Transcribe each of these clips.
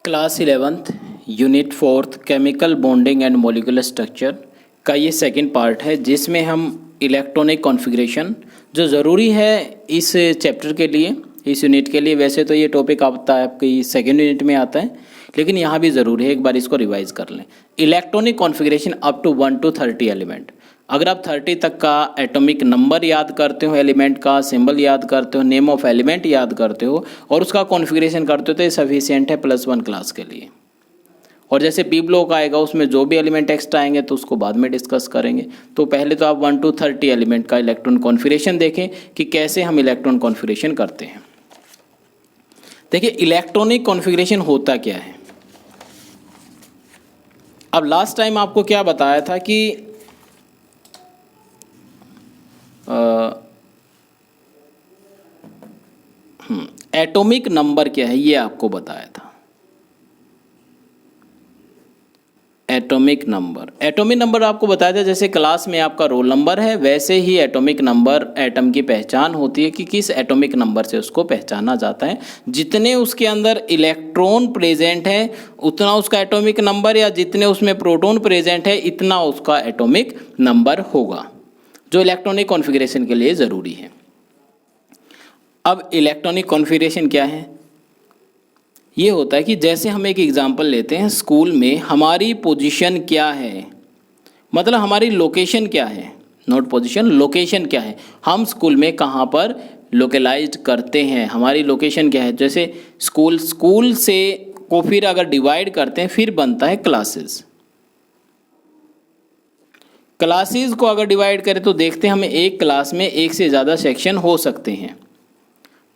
Class 11th unit 4th chemical bonding and molecular structure का ये second part है, जिसमें हम इलेक्ट्रॉनिक कॉन्फ़िगरेशन जो ज़रूरी है इस चैप्टर के लिए, इस यूनिट के लिए। वैसे तो ये टॉपिक आता है आपकी सेकंड यूनिट में आता है, लेकिन यहाँ भी ज़रूरी है, एक बार इसको रिवाइज कर लें। Electronic configuration up to 1 to 30 element. अगर आप 30 तक का एटॉमिक नंबर याद करते हो, एलिमेंट का सिंबल याद करते हो, नेम ऑफ एलिमेंट याद करते हो और उसका कॉन्फ़िगरेशन करते हो तो ये सफिशिएंट है +1 क्लास के लिए। और जैसे पी ब्लॉक आएगा उसमें जो भी एलिमेंट एक्स्ट्रा आएंगे तो उसको बाद में डिस्कस करेंगे। तो पहले तो आप 1 to 30 एलिमेंट का इलेक्ट्रॉन कॉन्फ़िगरेशन देखें कि कैसे हम इलेक्ट्रॉन कॉन्फ़िगरेशन करते हैं। देखिए इलेक्ट्रॉनिक कॉन्फ़िगरेशन होता क्या है। अब लास्ट टाइम आपको क्या बताया था कि एटॉमिक नंबर क्या है ये आपको बताया था। एटॉमिक नंबर आपको बताया था, जैसे क्लास में आपका रोल नंबर है वैसे ही एटॉमिक नंबर एटम की पहचान होती है कि किस एटॉमिक नंबर से उसको पहचाना जाता है। जितने उसके अंदर इलेक्ट्रॉन प्रेजेंट है उतना उसका एटॉमिक नंबर, या जितने उसमें प्रोटॉन प्रेजेंट है इतना उसका एटॉमिक नंबर होगा, जो इलेक्ट्रॉनिक कॉन्फ़िगरेशन के लिए ज़रूरी है। अब इलेक्ट्रॉनिक कॉन्फ़िगरेशन क्या है, ये होता है कि जैसे हम एक एग्जांपल लेते हैं, स्कूल में हमारी पोजीशन क्या है, मतलब हमारी लोकेशन क्या है, नॉट पोजीशन, लोकेशन क्या है, हम स्कूल में कहाँ पर लोकेलाइज्ड करते हैं, हमारी लोकेशन क्या है। जैसे स्कूल से को फिर अगर डिवाइड करते हैं फिर बनता है क्लासेस। क्लासेस को अगर डिवाइड करें तो देखते हैं हमें एक क्लास में एक से ज़्यादा सेक्शन हो सकते हैं,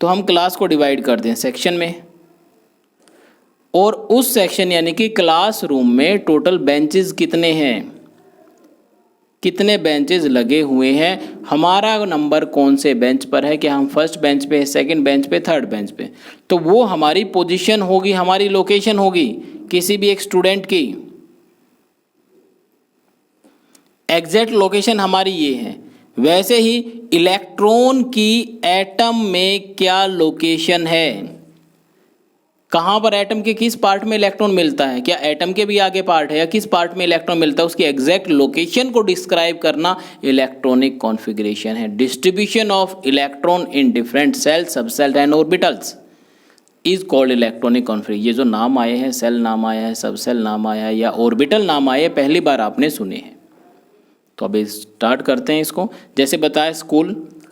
तो हम क्लास को डिवाइड करते हैं सेक्शन में, और उस सेक्शन यानी कि क्लासरूम में टोटल बेंचेस कितने हैं, कितने बेंचेस लगे हुए हैं, हमारा नंबर कौन से बेंच पर है, कि हम फर्स्ट बेंच पे, सेकंड बेंच पे, थर्ड बेंच पे, तो वो हमारी पोजीशन होगी, हमारी लोकेशन होगी किसी भी एक स्टूडेंट की। एग्जैक्ट लोकेशन हमारी ये है। वैसे ही इलेक्ट्रॉन की एटम में क्या लोकेशन है, कहाँ पर एटम के किस पार्ट में इलेक्ट्रॉन मिलता है, क्या एटम के भी आगे पार्ट है या किस पार्ट में इलेक्ट्रॉन मिलता है, उसकी एग्जैक्ट लोकेशन को डिस्क्राइब करना इलेक्ट्रॉनिक कॉन्फ़िगरेशन है। डिस्ट्रीब्यूशन ऑफ इलेक्ट्रॉन इन different shell, subshell and orbitals is called electronic configuration. ये जो नाम आए हैं, सेल नाम आया है, सबसेल नाम आया है या ऑर्बिटल नाम आए हैं, पहली बार आपने सुने हैं। तो अभी स्टार्ट करते हैं इसको। जैसे बताया स्कूल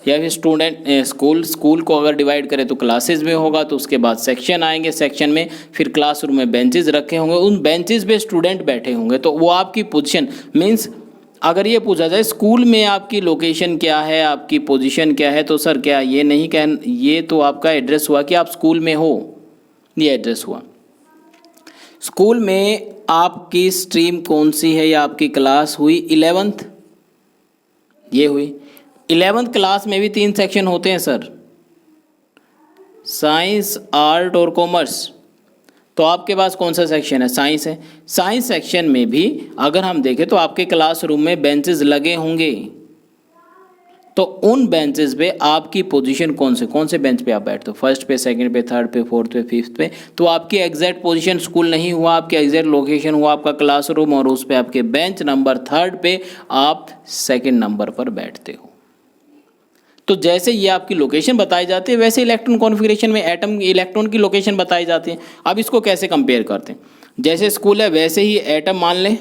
या फिर स्टूडेंट, स्कूल को अगर डिवाइड करें तो क्लासेस में होगा, तो उसके बाद सेक्शन आएंगे, सेक्शन में फिर क्लासरूम में बेंचेस रखे होंगे, उन बेंचेस पे स्टूडेंट बैठे होंगे, तो वो आपकी पोजीशन मीन्स अगर ये पूछा जाए स्कूल में आपकी लोकेशन क्या है, आपकी पोजीशन क्या है, तो सर क्या ये नहीं कह, ये तो आपका एड्रेस हुआ कि आप स्कूल में हो, ये एड्रेस हुआ। स्कूल में आपकी स्ट्रीम कौन सी है या आपकी क्लास हुई 11th, ये हुई 11th क्लास में भी 3 सेक्शन होते हैं सर, साइंस, आर्ट और कॉमर्स। तो आपके पास कौन सा सेक्शन है, साइंस है। साइंस सेक्शन में भी अगर हम देखें तो आपके क्लासरूम में बेंचेस लगे होंगे, तो उन बेंचेस पे आपकी पोजीशन कौन से बेंच पे आप बैठते हो, फर्स्ट पे, सेकंड पे, थर्ड पे, फोर्थ पे, फिफ्थ पे, तो आपकी एग्जैक्ट पोजीशन स्कूल नहीं हुआ, आपकी एग्जैक्ट लोकेशन हुआ आपका क्लासरूम, और उस पे आपके बेंच नंबर 3rd पे आप सेकंड नंबर पर बैठते हो। तो जैसे ये आपकी लोकेशन बताई जाती है वैसे इलेक्ट्रॉन कॉन्फ़िगरेशन में एटम इलेक्ट्रॉन की लोकेशन बताई जाती है। अब इसको कैसे कंपेयर करते हैं, जैसे स्कूल है वैसे ही एटम मान लें,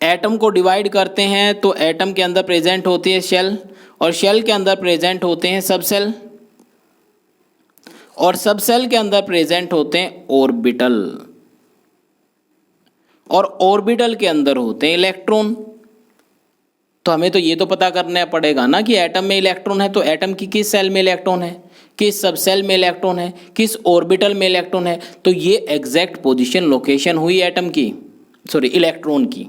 एटम को डिवाइड करते हैं तो एटम के अंदर प्रेजेंट होती है शेल, और शेल के अंदर प्रेजेंट होते हैं सबसेल, और सबसेल के अंदर प्रेजेंट होते हैं ऑर्बिटल, और ऑर्बिटल के अंदर होते हैं इलेक्ट्रॉन। तो हमें तो ये तो पता करना पड़ेगा ना कि एटम में इलेक्ट्रॉन है तो एटम की किस सेल में इलेक्ट्रॉन है, किस सबसेल में इलेक्ट्रॉन है, किस ऑर्बिटल में इलेक्ट्रॉन है, तो ये एग्जैक्ट पोजीशन लोकेशन हुई एटम की, सॉरी इलेक्ट्रॉन की।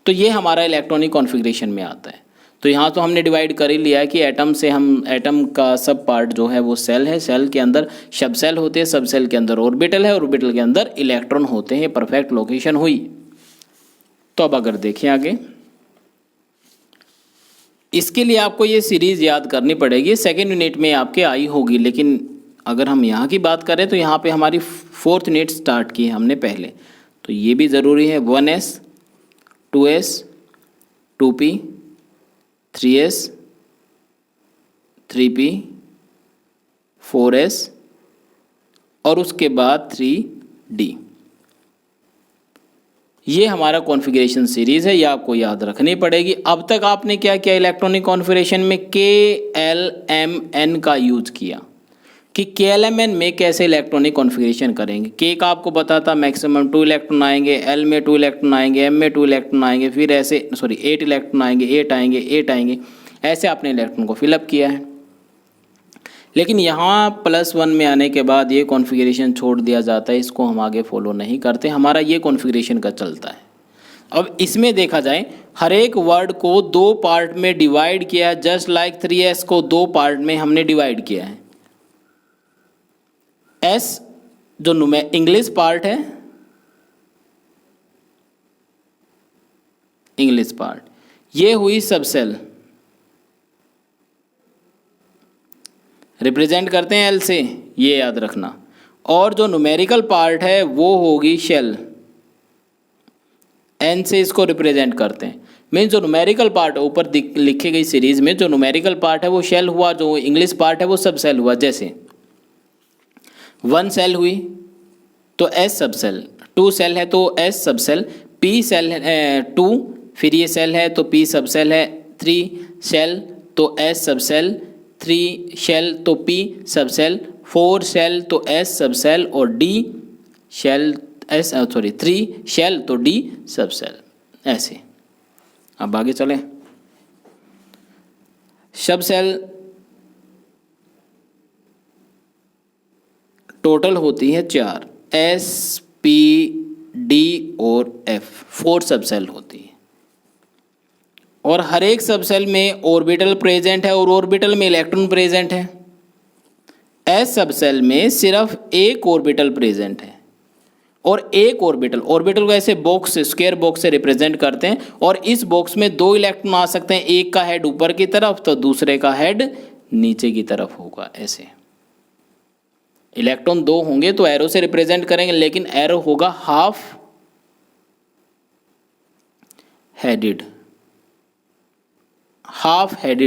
तो ये हमारा इलेक्ट्रॉनिक कॉन्फ़िगरेशन में आता है। तो यहाँ तो हमने डिवाइड कर ही लिया है कि एटम से हम एटम का सब पार्ट जो है वो सेल है, सेल के अंदर सबसेल होते हैं, सबसेल के अंदर ऑर्बिटल है, ऑर्बिटल के अंदर इलेक्ट्रॉन होते हैं, परफेक्ट लोकेशन हुई। तो अब अगर देखें आगे, इसके लिए आपको ये सीरीज़ याद करनी पड़ेगी, सेकेंड यूनिट में आपके आई होगी, लेकिन अगर हम यहाँ की बात करें तो यहाँ पे हमारी 4th यूनिट स्टार्ट की है हमने पहले, तो ये भी ज़रूरी है। 1s 2s 2p 3s 3p 4s और उसके बाद 3d। ये हमारा कॉन्फ़िगरेशन सीरीज़ है, ये आपको याद रखनी पड़ेगी। अब तक आपने क्या किया इलेक्ट्रॉनिक कॉन्फ़िगरेशन में, KLMN का यूज़ किया कि KLMN में कैसे इलेक्ट्रॉनिक कॉन्फ़िगरेशन करेंगे। K का आपको पता था मैक्सिमम 2 इलेक्ट्रॉन आएंगे, L में 2 इलेक्ट्रॉन आएंगे, M में 2 इलेक्ट्रॉन आएंगे, फिर ऐसे 8 इलेक्ट्रॉन आएंगे, 8 आएंगे, 8 आएंगे, ऐसे आपने इलेक्ट्रॉन को फिलअप किया है। लेकिन यहाँ +1 में आने के बाद ये कॉन्फ़िगरेशन छोड़ दिया जाता है, इसको हम आगे फॉलो नहीं करते, हमारा ये कॉन्फ़िगरेशन का चलता है। अब इसमें देखा जाए हर एक वर्ड को 2 पार्ट में डिवाइड किया है, जस्ट लाइक 3s को 2 पार्ट में हमने डिवाइड किया है। S जो इंग्लिश पार्ट है, इंग्लिश पार्ट, ये हुई सब सेल, रिप्रेजेंट करते हैं L से, ये याद रखना। और जो न्यूमेरिकल पार्ट है वो होगी शेल, N से इसको रिप्रेजेंट करते हैं। मीन्स जो न्यूमेरिकल पार्ट ऊपर लिखी गई सीरीज में जो न्यूमेरिकल पार्ट है वो शेल हुआ, जो इंग्लिश पार्ट है वो सब सेल हुआ। जैसे 1 सेल हुई तो S सब सेल, 2 सेल है तो S सब सेल, P सेल है 2, फिर ये सेल है तो P सब सेल है, 3 सेल तो S सब सेल, 3 शेल तो P सब सेल, 4 शेल तो S सब सेल और D शेल 3 शेल तो D सब सेल, ऐसे। अब आगे चलें। सब सेल टोटल होती है 4, S P D और F, 4 सब सेल होती है। और हर एक सब सेल में ऑर्बिटल प्रेजेंट है और ऑर्बिटल में इलेक्ट्रॉन प्रेजेंट है। S सब सेल में सिर्फ एक ऑर्बिटल प्रेजेंट है और एक ऑर्बिटल को ऐसे बॉक्स, स्क्वायर बॉक्स से रिप्रेजेंट करते हैं और इस बॉक्स में 2 इलेक्ट्रॉन आ सकते हैं, एक का हेड ऊपर की तरफ तो दूसरे का हेड नीचे की तरफ होगा। ऐसे इलेक्ट्रॉन 2 होंगे तो एरो से रिप्रेजेंट करेंगे, लेकिन एरो होगा हाफ हेडेड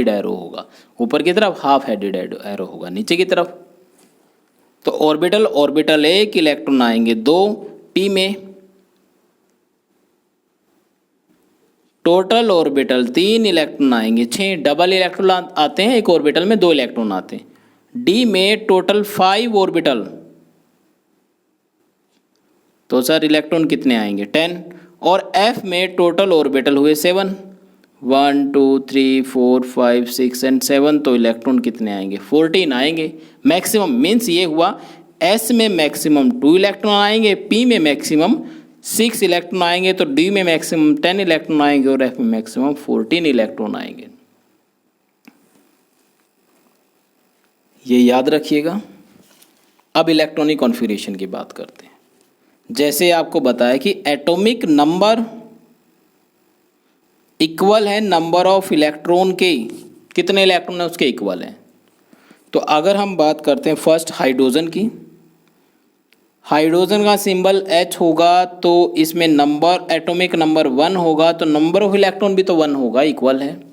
एरो होगा, ऊपर की तरफ हाफ हेडेड एरो होगा नीचे की तरफ। तो ऑर्बिटल एक इलेक्ट्रॉन आएंगे 2, P में टोटल ऑर्बिटल 3 इलेक्ट्रॉन आएंगे 6, डबल इलेक्ट्रॉन आते हैं, एक ऑर्बिटल में 2 इलेक्ट्रॉन आते हैं। D में टोटल 5 ऑर्बिटल, तो सर इलेक्ट्रॉन कितने आएंगे 10। और F में टोटल ऑर्बिटल हुए 7, 1 2 3 4 5 6 एंड 7, तो इलेक्ट्रॉन कितने आएंगे 14 आएंगे मैक्सिमम। मीन्स ये हुआ S में मैक्सिमम 2 इलेक्ट्रॉन आएंगे, P में मैक्सिमम 6 इलेक्ट्रॉन आएंगे, तो D में मैक्सिमम 10 इलेक्ट्रॉन आएंगे और F में मैक्सिमम 14 इलेक्ट्रॉन आएंगे। ये याद रखिएगा। अब इलेक्ट्रॉनिक कॉन्फ़िगरेशन की बात करते हैं। जैसे आपको बताया कि एटॉमिक नंबर इक्वल है नंबर ऑफ इलेक्ट्रॉन के, कितने इलेक्ट्रॉन है उसके इक्वल है। तो अगर हम बात करते हैं फर्स्ट हाइड्रोजन की, हाइड्रोजन का सिंबल H होगा तो इसमें नंबर एटॉमिक नंबर 1 होगा, तो नंबर ऑफ इलेक्ट्रॉन भी तो 1 होगा, इक्वल है।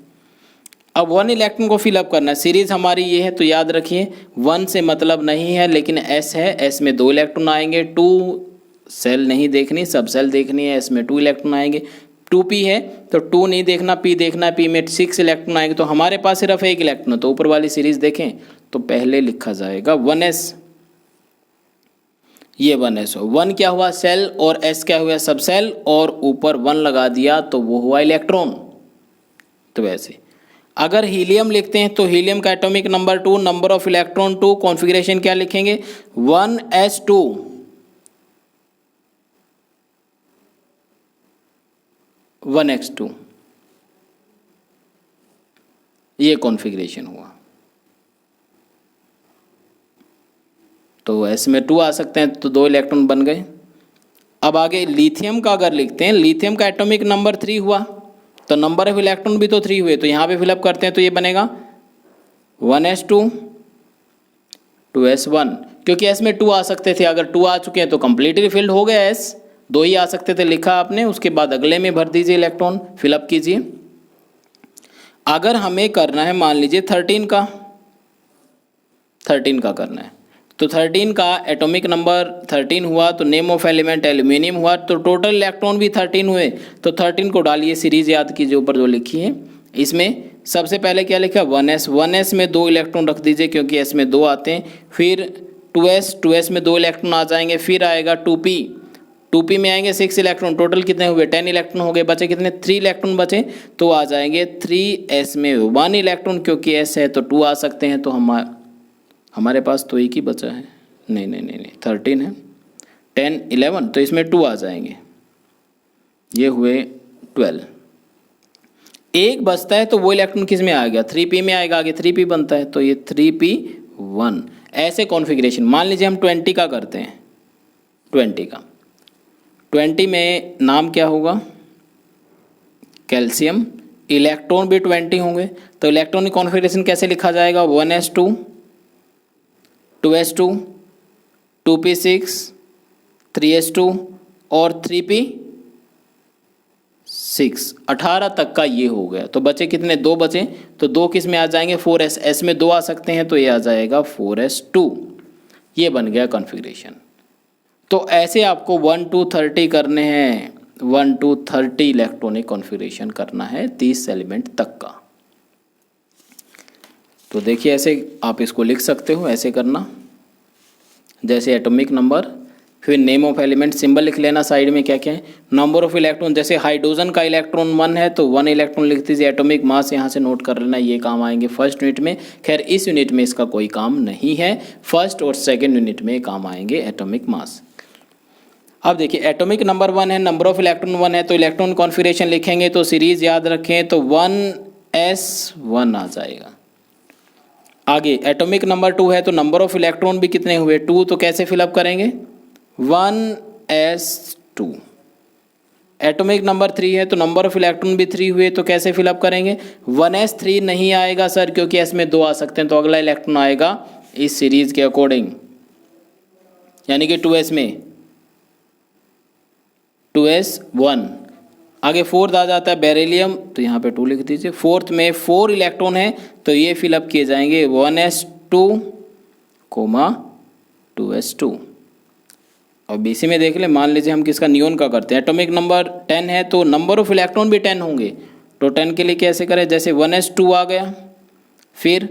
अब 1 इलेक्ट्रॉन को फिलअप करना है, सीरीज हमारी ये है तो याद रखिए 1 से मतलब नहीं है, लेकिन S है, S में 2 इलेक्ट्रॉन आएंगे, 2 सेल नहीं देखनी, सब सेल देखनी है, S में 2 इलेक्ट्रॉन आएंगे। 2p है तो 2 नहीं देखना, p देखना है, p में 6 इलेक्ट्रॉन आएंगे, तो हमारे पास सिर्फ एक इलेक्ट्रॉन, तो ऊपर वाली सीरीज देखें तो पहले लिखा जाएगा 1s, ये 1s हो। 1 क्या हुआ सेल और s क्या हुआ सब सेल, और ऊपर 1 लगा दिया तो वो हुआ इलेक्ट्रॉन। तो वैसे अगर हीलियम लिखते हैं तो हीलियम का atomic number 2, number of electron 2, configuration क्या लिखेंगे 1s2, 1x2, ये कॉन्फ़िगरेशन हुआ। तो S में 2 आ सकते हैं तो 2 इलेक्ट्रॉन बन गए। अब आगे लिथियम का अगर लिखते हैं, लिथियम का एटॉमिक नंबर 3 हुआ तो नंबर ऑफ इलेक्ट्रॉन भी तो 3 हुए, तो यहाँ पे फिलअप करते हैं तो ये बनेगा 1s2 2s1। क्योंकि एस में 2 आ सकते थे, अगर 2 आ चुके हैं तो कंप्लीटली फिल्ड हो गया एस, 2 ही आ सकते थे, लिखा आपने, उसके बाद अगले में भर दीजिए इलेक्ट्रॉन, फिलअप कीजिए। अगर हमें करना है मान लीजिए 13 का करना है, तो 13 का एटॉमिक नंबर 13 हुआ, तो नेम ऑफ एलिमेंट एल्यूमिनियम हुआ, तो टोटल इलेक्ट्रॉन भी 13 हुए। तो 13 को डालिए, सीरीज याद कीजिए ऊपर जो लिखी है। इसमें सबसे पहले क्या लिखा, 1s, 1s में 2 इलेक्ट्रॉन रख दीजिए क्योंकि एस में 2 आते हैं। फिर 2s में 2 इलेक्ट्रॉन आ जाएंगे। फिर आएगा 2p में आएंगे 6 इलेक्ट्रॉन, टोटल कितने हुए 10 इलेक्ट्रॉन हो गए, बचे कितने 3 इलेक्ट्रॉन बचे, तो आ जाएंगे 3s में 1 इलेक्ट्रॉन, क्योंकि s है तो 2 आ सकते हैं, तो हमारे पास तो एक ही बचा है, नहीं 13 है, 10 11, तो इसमें 2 आ जाएंगे, ये हुए 12। एक बचता है तो वो इलेक्ट्रॉन किस में आएगा, 3p में आएगा, आगे 3p बनता है, तो ये 3p1। ऐसे कॉन्फ़िगरेशन, मान लीजिए हम 20 का करते हैं, 20 में नाम क्या होगा, कैल्शियम, इलेक्ट्रॉन भी 20 होंगे, तो इलेक्ट्रॉन की कॉन्फ़िगरेशन कैसे लिखा जाएगा, 1s2, 2s2, 2p6, 3s2 और 3p6, 18 तक का ये हो गया। तो बचे कितने, 2 बचे, तो 2 किस में आ जाएंगे, 4s, s में 2 आ सकते हैं, तो ये आ जाएगा 4s2। ये बन गया कॉन्फ़िगरेशन। तो ऐसे आपको 1 to 30 करने हैं, 1 to 30 इलेक्ट्रॉनिक कॉन्फ़िगरेशन करना है 30 एलिमेंट तक का। तो देखिए ऐसे आप इसको लिख सकते हो, ऐसे करना, जैसे एटॉमिक नंबर, फिर नेम ऑफ एलिमेंट, सिंबल लिख लेना साइड में क्या क्या है, नंबर ऑफ इलेक्ट्रॉन, जैसे हाइड्रोजन का इलेक्ट्रॉन 1 है तो 1 इलेक्ट्रॉन लिख दीजिए, एटॉमिक मास यहाँ से नोट कर लेना, ये काम आएंगे फर्स्ट यूनिट में। खैर इस यूनिट में इसका कोई काम नहीं है, फर्स्ट और सेकेंड यूनिट में काम आएंगे एटॉमिक मास। अब देखिए एटॉमिक नंबर 1 है, नंबर ऑफ इलेक्ट्रॉन 1 है, तो इलेक्ट्रॉन कॉन्फ़िगरेशन लिखेंगे तो सीरीज याद रखें, तो 1s1 आ जाएगा। आगे एटॉमिक नंबर 2 है तो नंबर ऑफ इलेक्ट्रॉन भी कितने हुए, 2, तो कैसे फिलअप करेंगे, 1s2। एटॉमिक नंबर 3 है तो नंबर ऑफ इलेक्ट्रॉन भी 3 हुए, तो कैसे फिलअप करेंगे, 1s3 नहीं आएगा सर क्योंकि s में 2 आ सकते हैं, तो अगला इलेक्ट्रॉन आएगा इस सीरीज के अकॉर्डिंग, यानी कि 2s में 2s1। आगे 4th आ जाता है बेरिलियम, तो यहाँ पे 2 लिख दीजिए। 4th में 4 इलेक्ट्रॉन है तो ये फिलअप किए जाएंगे 1s2, 2s2। और बीसी में देख ले, मान लीजिए हम किसका, नियोन का करते हैं। एटॉमिक नंबर 10 है तो नंबर ऑफ इलेक्ट्रॉन भी 10 होंगे, तो 10 के लिए कैसे करें, जैसे 1s2 आ गया, फिर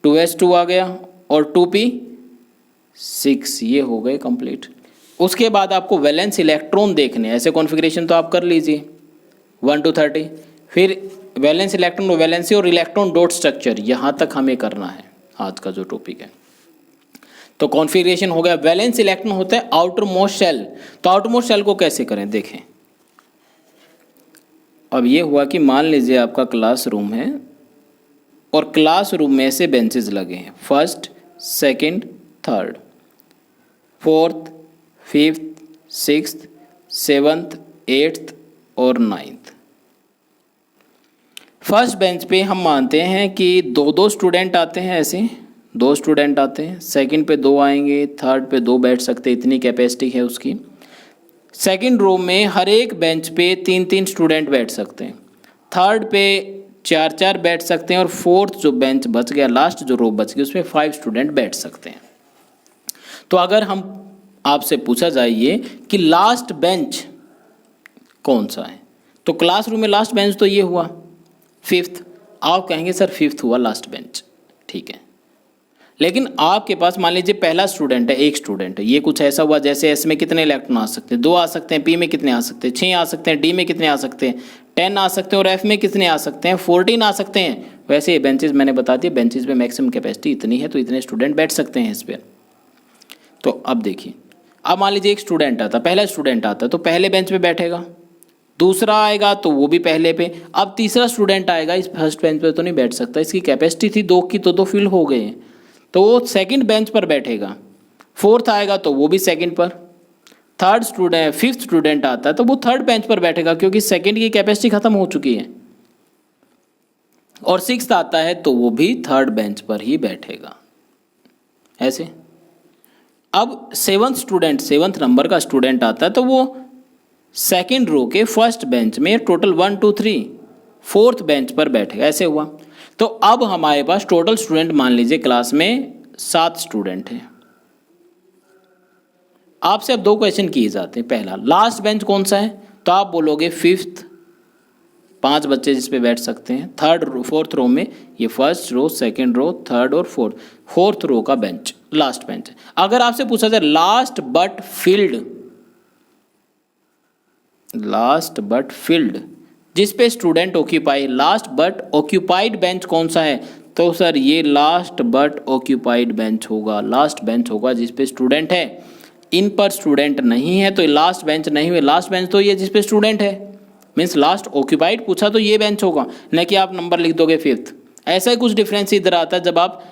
2s2 आ गया और 2p6, ये हो गए कंप्लीट। उसके बाद आपको वैलेंस इलेक्ट्रॉन देखने, ऐसे कॉन्फ़िगरेशन तो आप कर लीजिए 1 to 30, फिर वैलेंस इलेक्ट्रॉन, वैलेंसी और इलेक्ट्रॉन डॉट स्ट्रक्चर, यहाँ तक हमें करना है आज का जो टॉपिक है। तो कॉन्फ़िगरेशन हो गया, वैलेंस इलेक्ट्रॉन होता है आउटर मोस्ट शेल, तो आउटर मोस्ट शेल को कैसे करें देखें। अब ये हुआ कि मान लीजिए आपका क्लासरूम है और क्लासरूम में ऐसे बेंचेस लगे हैं, 1st, 2nd, 3rd, 4th, 5th, 6th, 7th, 8th और 9th। फर्स्ट बेंच पे हम मानते हैं कि 2 स्टूडेंट आते हैं, ऐसे 2 स्टूडेंट आते हैं, सेकंड पे 2 आएंगे, थर्ड पे 2 बैठ सकते, इतनी कैपेसिटी है उसकी। सेकंड रो में हर एक बेंच पे 3 स्टूडेंट बैठ सकते हैं, थर्ड पे 4 बैठ सकते हैं और फोर्थ जो बेंच बच गया, लास्ट जो रो बच गई, उसमें 5 स्टूडेंट बैठ सकते हैं। तो अगर हम आपसे पूछा जाए ये कि लास्ट बेंच कौन सा है, तो क्लासरूम में लास्ट बेंच तो ये हुआ 5th, आप कहेंगे सर 5th हुआ लास्ट बेंच, ठीक है। लेकिन आपके पास मान लीजिए पहला स्टूडेंट है, एक स्टूडेंट है, ये कुछ ऐसा हुआ जैसे एस में कितने इलेक्ट्रॉन आ सकते हैं, 2 आ सकते हैं, पी में कितने आ सकते हैं, 6 आ सकते हैं, डी में कितने आ सकते हैं, 10 आ सकते हैं और एफ में कितने आ सकते हैं, 14 आ सकते हैं। वैसे ये बेंचेस मैंने बता दिया, बेंचेस पे मैक्सिमम कैपेसिटी इतनी है, तो इतने स्टूडेंट बैठ सकते हैं इस पर। तो अब देखिए, अब मान लीजिए एक स्टूडेंट आता, पहला स्टूडेंट आता है तो पहले बेंच पे बैठेगा, दूसरा आएगा तो वो भी पहले पे, अब तीसरा स्टूडेंट आएगा, इस फर्स्ट बेंच पे तो नहीं बैठ सकता, इसकी कैपेसिटी थी 2 की, तो 2 फिल हो गए हैं, तो वो सेकंड बेंच पर बैठेगा। फोर्थ आएगा तो वो भी सेकंड पर, थर्ड स्टूडेंट 5th स्टूडेंट आता है तो वो थर्ड बेंच पर बैठेगा क्योंकि सेकंड की कैपेसिटी खत्म हो चुकी है, और 6th आता है तो वो भी थर्ड बेंच पर ही बैठेगा, ऐसे। अब सेवन्थ नंबर का स्टूडेंट आता है तो वो सेकंड रो के फर्स्ट बेंच में टोटल 1 2 3 फोर्थ बेंच पर बैठेगा, ऐसे हुआ। तो अब हमारे पास टोटल स्टूडेंट मान लीजिए क्लास में 7 स्टूडेंट हैं। आपसे अब 2 क्वेश्चन किए जाते हैं। पहला, लास्ट बेंच कौन सा है? तो आप बोलोगे फिफ्थ, 5 बच्चे जिस पे बैठ सकते हैं। फोर्थ रो में ये first row, second row, third और फोर्थ रो का बेंच लास्ट बेंच है। अगर आपसे पूछा जाए लास्ट बट फिल्ड जिस पे student occupy, last but occupied bench कौन सा है? तो सर ये लास्ट बट ऑक्यूपाइड बेंच होगा, लास्ट बेंच होगा जिस पे स्टूडेंट है। इन पर स्टूडेंट नहीं है तो लास्ट बेंच नहीं हुए। लास्ट बेंच तो ये जिस पे स्टूडेंट है, मीन्स लास्ट ऑक्यूपाइड पूछा तो ये बेंच होगा, न कि आप नंबर लिख दोगे फिफ्थ। ऐसा ही कुछ डिफरेंस इधर आता है जब आप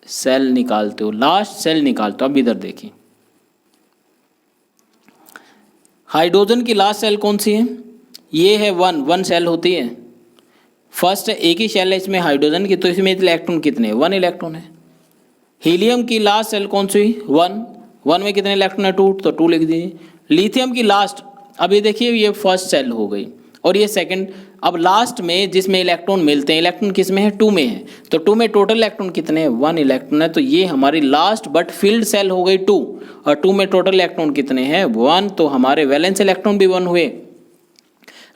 सेल निकालते हो, लास्ट सेल निकालते हो। अब इधर देखिए, हाइड्रोजन की लास्ट सेल कौन सी है? ये है 1 सेल होती है, फर्स्ट एक ही सेल है इसमें हाइड्रोजन की, तो इसमें इलेक्ट्रॉन कितने? 1 इलेक्ट्रॉन है। हीलियम की लास्ट सेल कौन सी? 1 में कितने इलेक्ट्रॉन है? 2, तो 2 लिख दीजिए। लिथियम की लास्ट, अब ये देखिए ये फर्स्ट सेल हो गई और ये सेकंड। अब लास्ट में जिसमें इलेक्ट्रॉन मिलते हैं, इलेक्ट्रॉन किस में है? 2 में है, तो 2 में टोटल इलेक्ट्रॉन कितने हैं? 1 इलेक्ट्रॉन है। तो ये हमारी लास्ट बट फील्ड सेल हो गई 2, और 2 में टोटल इलेक्ट्रॉन कितने हैं? 1, तो हमारे वैलेंस इलेक्ट्रॉन भी 1 हुए।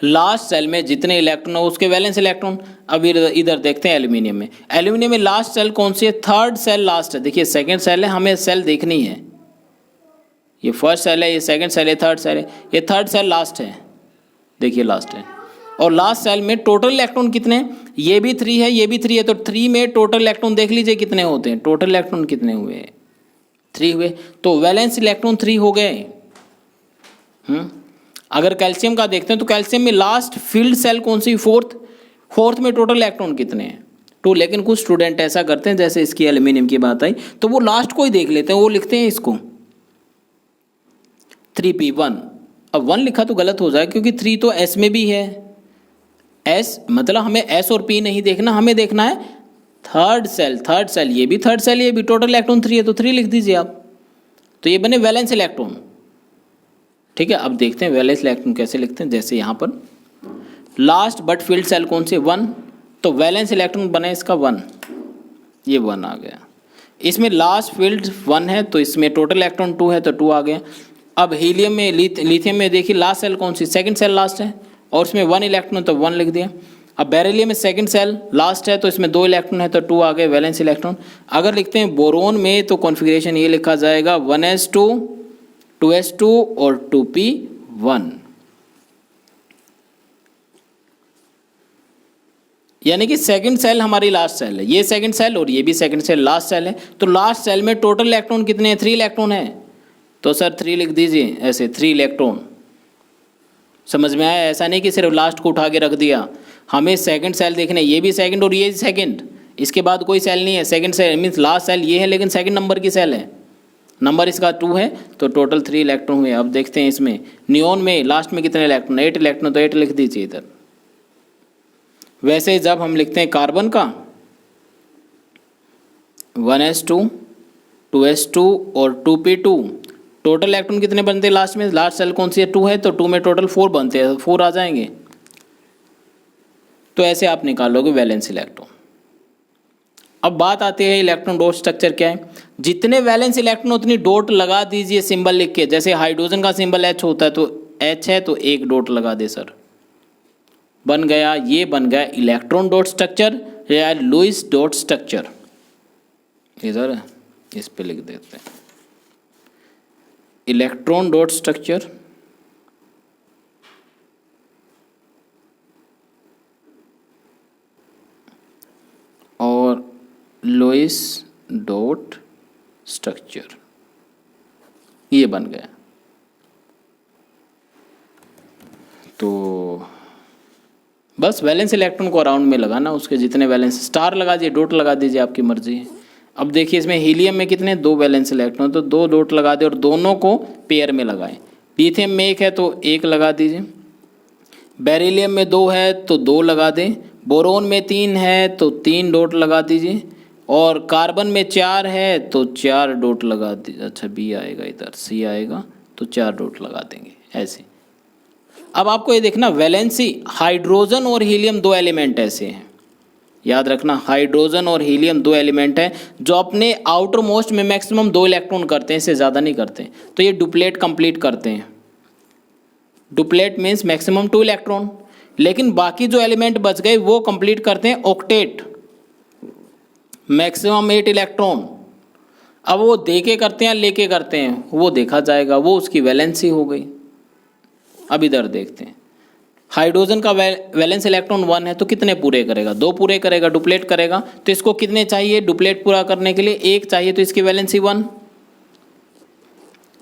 लास्ट सेल में जितने इलेक्ट्रॉन हो उसके वैलेंस इलेक्ट्रॉन। अब इधर देखते हैं एल्यूमिनियम में। एल्यूमिनियम में लास्ट सेल कौन सी है? थर्ड सेल लास्ट है। देखिए सेकंड सेल है, हमें सेल देखनी है। ये फर्स्ट सेल है, ये सेकंड सेल है, थर्ड सेल है, ये थर्ड सेल लास्ट है, देखिए लास्ट है। और लास्ट सेल में टोटल इलेक्ट्रॉन कितने? ये भी 3 है, ये भी 3 है, तो 3 में टोटल इलेक्ट्रॉन देख लीजिए कितने होते हैं। टोटल इलेक्ट्रॉन कितने हुए? 3 हुए, तो वैलेंस इलेक्ट्रॉन 3 हो गए। अगर कैल्शियम का देखते हैं तो कैल्शियम में लास्ट फील्ड सेल कौन सी? फोर्थ में टोटल इलेक्ट्रॉन कितने हैं? 2। लेकिन कुछ स्टूडेंट ऐसा करते हैं, जैसे इसकी एल्यूमिनियम की बात आई, तो वो लास्ट को ही देख लेते हैं, वो लिखते हैं इसको 3p1। अब 1 लिखा तो गलत हो जाए, क्योंकि 3 तो S में भी है। S मतलब हमें S और P नहीं देखना, हमें देखना है थर्ड सेल। ये भी थर्ड सेल, ये भी टोटल इलेक्ट्रॉन 3 है, तो 3 लिख दीजिए आप। तो ये बने वैलेंस इलेक्ट्रॉन। ठीक है, अब देखते हैं वैलेंस इलेक्ट्रॉन कैसे लिखते हैं। जैसे यहाँ पर लास्ट बट फील्ड सेल कौन सी? 1, तो वैलेंस इलेक्ट्रॉन बने इसका 1, ये 1 आ गया। इसमें लास्ट फील्ड 1 है, तो इसमें टोटल इलेक्ट्रॉन 2 है, तो 2 आ गया। अब हीलियम में, लिथियम में देखिए लास्ट सेल कौन सी? सेकंड सेल लास्ट है, और इसमें 1 इलेक्ट्रॉन, तो 1 लिख दिया। अब बेरिलियम में सेकंड सेल लास्ट है, तो इसमें 2 इलेक्ट्रॉन है, तो 2 आ गए वैलेंस इलेक्ट्रॉन। अगर लिखते हैं बोरोन में, तो कॉन्फ़िगरेशन ये लिखा जाएगा 1s2 2s2 और 2p1, यानी कि सेकंड सेल हमारी लास्ट सेल है। ये सेकंड सेल और ये भी सेकंड सेल लास्ट सेल है। तो लास्ट सेल में टोटल इलेक्ट्रॉन कितने हैं? 3 इलेक्ट्रॉन है, तो सर 3 लिख दीजिए ऐसे, 3 इलेक्ट्रॉन। समझ में आया? ऐसा नहीं कि सिर्फ लास्ट को उठा के रख दिया, हमें सेकंड सेल देखने, ये भी सेकंड और ये सेकंड, इसके बाद कोई सेल नहीं है। Second cell means last cell ये है, लेकिन सेकंड नंबर की सेल है, नंबर इसका 2 है, तो टोटल 3 इलेक्ट्रॉन हुए। अब देखते हैं इसमें नियोन में लास्ट में कितने इलेक्ट्रॉन? 8 इलेक्ट्रॉन, तो 8 लिख दीजिए इधर। वैसे जब हम लिखते हैं कार्बन का 1s2 2s2 और 2p2, टोटल इलेक्ट्रॉन कितने बनते हैं लास्ट में? लास्ट सेल कौन सी है? 2 है, तो 2 में टोटल 4 बनते हैं, 4 आ जाएंगे। तो ऐसे आप निकालोगे वैलेंस इलेक्ट्रॉन। अब बात आती है इलेक्ट्रॉन डॉट स्ट्रक्चर क्या है। जितने वैलेंस इलेक्ट्रॉन उतनी डॉट लगा दीजिए सिंबल लिख के। जैसे हाइड्रोजन का सिंबल H होता है, तो H है तो 1 डॉट लगा दे सर, बन गया। ये बन गया इलेक्ट्रॉन डॉट स्ट्रक्चर या लुईस डॉट स्ट्रक्चर। इधर इस पे लिख देते हैं इलेक्ट्रॉन डॉट स्ट्रक्चर और लुईस डॉट स्ट्रक्चर, ये बन गया। तो बस वैलेंस इलेक्ट्रॉन को अराउंड में लगाना, उसके जितने वैलेंस, स्टार लगा दीजिए, डॉट लगा दीजिए, आपकी मर्जी है। अब देखिए इसमें हीलियम में कितने? 2 वैलेंस इलेक्ट्रॉन, तो 2 डॉट लगा दे और दोनों को पेयर में लगाएं। लिथियम में 1 है तो 1 लगा दीजिए, बेरिलियम में 2 है तो 2 लगा दें, बोरोन में 3 है तो 3 डॉट लगा दीजिए, और कार्बन में 4 है तो 4 डॉट लगा दी, अच्छा बी आएगा इधर, सी आएगा तो 4 डॉट लगा देंगे ऐसे। अब आपको ये देखना वैलेंसी, हाइड्रोजन और हीलियम 2 एलिमेंट ऐसे हैं, याद रखना हाइड्रोजन और हीलियम 2 एलिमेंट हैं जो अपने आउटर मोस्ट में मैक्सिमम 2 इलेक्ट्रॉन करते हैं, इससे ज़्यादा नहीं करते, तो ये डुप्लेट कंप्लीट करते हैं। डुप्लेट मीन्स मैक्सिमम 2 इलेक्ट्रॉन, लेकिन बाकी जो एलिमेंट बच गए वो कंप्लीट करते हैं ऑक्टेट, मैक्सिमम 8 इलेक्ट्रॉन। अब वो दे के करते हैं लेके करते हैं वो देखा जाएगा, वो उसकी वैलेंसी हो गई। अब इधर देखते हैं, हाइड्रोजन का वैलेंस इलेक्ट्रॉन 1 है तो कितने पूरे करेगा, 2 पूरे करेगा, डुप्लेट करेगा, तो इसको कितने चाहिए डुप्लेट पूरा करने के लिए, 1 चाहिए, तो इसकी वैलेंसी 1।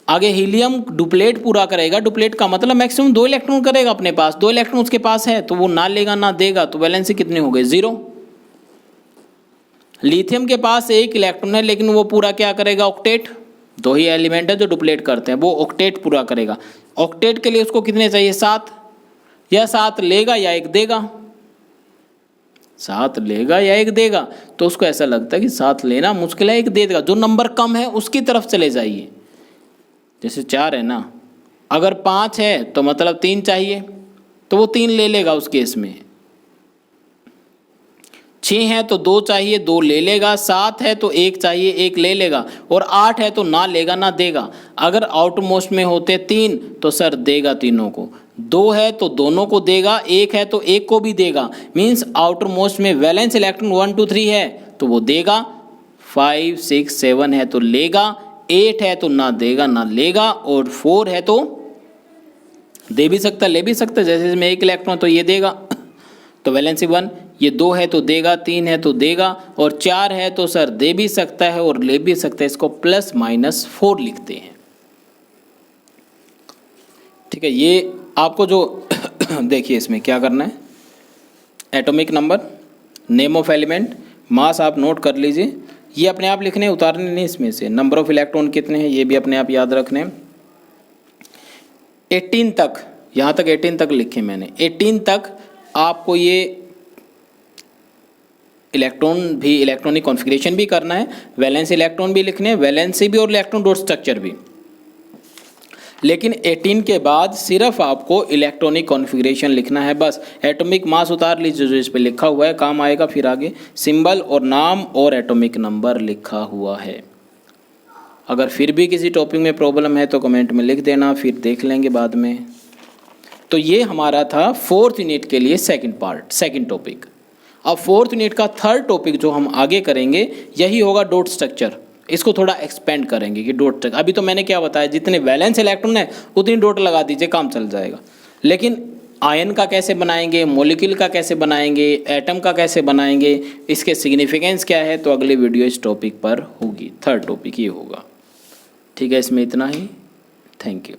आगे हीलियम डुप्लेट पूरा करेगा, डुप्लेट का मतलब मैक्सिमम 2 इलेक्ट्रॉन करेगा अपने पास, 2 इलेक्ट्रॉन उसके पास है तो वो ना लेगा ना देगा, तो वैलेंसी कितनी हो गई 0। लिथियम के पास 1 इलेक्ट्रॉन है लेकिन वो पूरा क्या करेगा ऑक्टेट, 2 ही एलिमेंट है जो डुप्लेट करते हैं, वो ऑक्टेट पूरा करेगा। ऑक्टेट के लिए उसको कितने चाहिए 7, या 7 लेगा या 1 देगा, 7 लेगा या 1 देगा, तो उसको ऐसा लगता है कि 7 लेना मुश्किल है, 1 दे देगा, जो नंबर कम है उसकी तरफ चले जाइए। जैसे 4 है ना, अगर 5 है तो मतलब 3 चाहिए तो वो 3 ले लेगा उस केस में, 6 है तो 2 चाहिए 2 ले लेगा, 7 है तो 1 चाहिए 1 ले लेगा, और 8 है तो ना लेगा ना देगा। अगर आउटर मोस्ट में होते 3 तो सर देगा तीनों को, 2 है तो दोनों को देगा, 1 है तो 1 को भी देगा, मीन्स आउटर मोस्ट में वैलेंस इलेक्ट्रॉन 1 2 3 है तो वो देगा, 5 6 7 है तो लेगा, 8 है तो ना देगा ना लेगा, और 4 है तो दे भी सकता ले भी सकता, जैसे इसमें 1 इलेक्ट्रॉन तो ये देगा तो वैलेंसी 1, ये 2 है तो देगा, 3 है तो देगा, और 4 है तो सर दे भी सकता है और ले भी सकता है, इसको +-4 लिखते हैं। ठीक है, ये आपको जो देखिए इसमें क्या करना है, atomic number, name of element, mass आप नोट कर लीजिए, ये अपने आप लिखने उतारने नहीं इसमें से, नंबर ऑफ इलेक्ट्रॉन कितने हैं ये भी अपने आप याद रखने, 18 तक, यहाँ तक 18 तक लिखे मैंने, 18 तक आपको ये इलेक्ट्रॉन भी, इलेक्ट्रॉनिक कॉन्फ़िगरेशन भी करना है, वैलेंस इलेक्ट्रॉन भी लिखने हैं, वैलेंसी भी और इलेक्ट्रॉन डॉट स्ट्रक्चर भी, लेकिन 18 के बाद सिर्फ आपको इलेक्ट्रॉनिक कॉन्फ़िगरेशन लिखना है बस। एटॉमिक मास उतार लीजिए जो इस पे लिखा हुआ है, काम आएगा फिर आगे, सिंबल और नाम और एटॉमिक नंबर लिखा हुआ है। अगर फिर भी किसी टॉपिक में प्रॉब्लम है तो कमेंट में लिख देना, फिर देख लेंगे बाद में। तो ये हमारा था 4th यूनिट के लिए सेकंड पार्ट, सेकंड टॉपिक। अब 4th यूनिट का थर्ड टॉपिक जो हम आगे करेंगे यही होगा डॉट स्ट्रक्चर। इसको थोड़ा एक्सपेंड करेंगे कि डॉट स्ट्रक्चर, अभी तो मैंने क्या बताया, जितने वैलेंस इलेक्ट्रॉन है उतनी डॉट लगा दीजिए, काम चल जाएगा। लेकिन आयन का कैसे बनाएंगे, मॉलिक्यूल का कैसे बनाएंगे, एटम का कैसे बनाएंगे, इसके सिग्निफिकेंस क्या है, तो अगली वीडियो इस टॉपिक पर होगी, थर्ड टॉपिक ये होगा। ठीक है, इसमें इतना ही, थैंक यू।